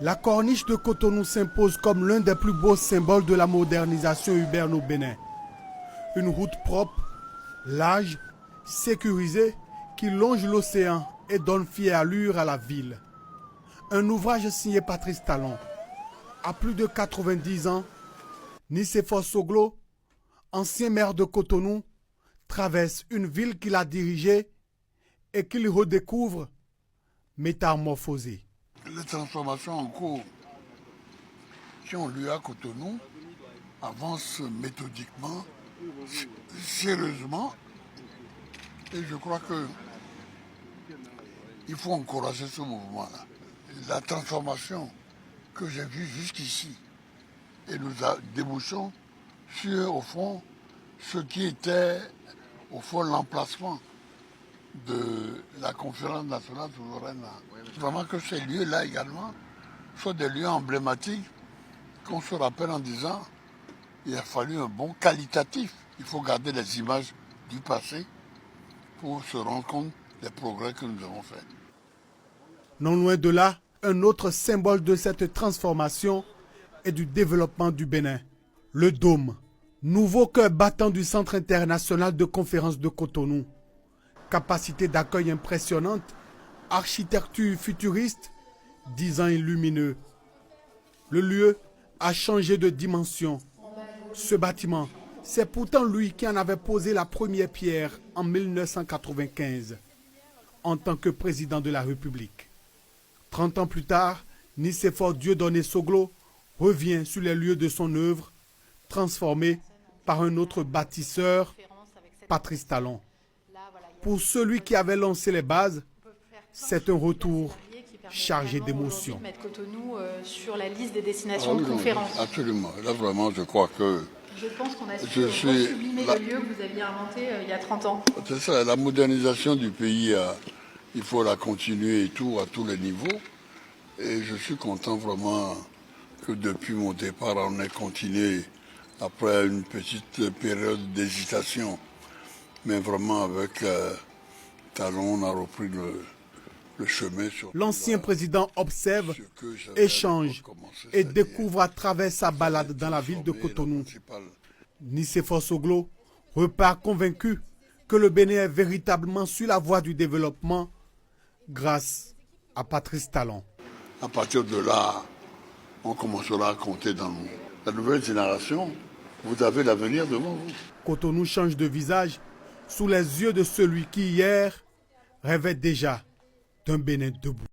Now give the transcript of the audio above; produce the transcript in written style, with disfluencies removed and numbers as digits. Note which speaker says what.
Speaker 1: La corniche de Cotonou s'impose comme l'un des plus beaux symboles de la modernisation urbaine au Bénin. Une route propre, large, sécurisée, qui longe l'océan et donne fière allure à la ville. Un ouvrage signé Patrice Talon. À plus de 90 ans, Nicéphore Soglo, ancien maire de Cotonou, traverse une ville qu'il a dirigée et qu'il redécouvre métamorphosée.
Speaker 2: Les transformations en cours qui ont lieu à Cotonou avancent méthodiquement, sérieusement, et je crois qu'il faut encourager ce mouvement-là. La transformation que j'ai vue jusqu'ici, et nous débouchons sur, au fond, ce qui était, au fond, l'emplacement de la conférence nationale souveraine. Vraiment que ces lieux-là également soient des lieux emblématiques qu'on se rappelle en disant il a fallu un bon qualitatif. Il faut garder les images du passé pour se rendre compte des progrès que nous avons faits.
Speaker 1: Non loin de là, un autre symbole de cette transformation et du développement du Bénin, le Dôme, nouveau cœur battant du Centre international de conférences de Cotonou. Capacité d'accueil impressionnante, architecture futuriste, design lumineux. Le lieu a changé de dimension. Ce bâtiment, c'est pourtant lui qui en avait posé la première pierre en 1995, en tant que président de la République. 30 ans plus tard, Nicéphore Dieudonné Soglo revient sur les lieux de son œuvre, transformé par un autre bâtisseur, Patrice Talon. Pour celui qui avait lancé les bases, c'est un retour chargé d'émotions.
Speaker 3: Mettre Cotonou sur la liste des destinations de conférences.
Speaker 2: Absolument. Là, vraiment, je crois que...
Speaker 3: Je pense qu'on a sublimé le lieu que vous aviez inventé il y a 30 ans.
Speaker 2: C'est ça, la modernisation du pays, il faut la continuer et tout, à tous les niveaux. Et je suis content vraiment que depuis mon départ, on ait continué après une petite période d'hésitation. Mais vraiment, avec Talon, on a repris le chemin.
Speaker 1: L'ancien président observe, échange et découvre à travers sa balade dans la ville de Cotonou. Nicéphore Soglo repart convaincu que le Bénin est véritablement sur la voie du développement grâce à Patrice Talon.
Speaker 2: À partir de là, on commencera à compter dans la nouvelle génération. Vous avez l'avenir devant vous.
Speaker 1: Cotonou change de visage sous les yeux de celui qui hier rêvait déjà d'un Bénin debout.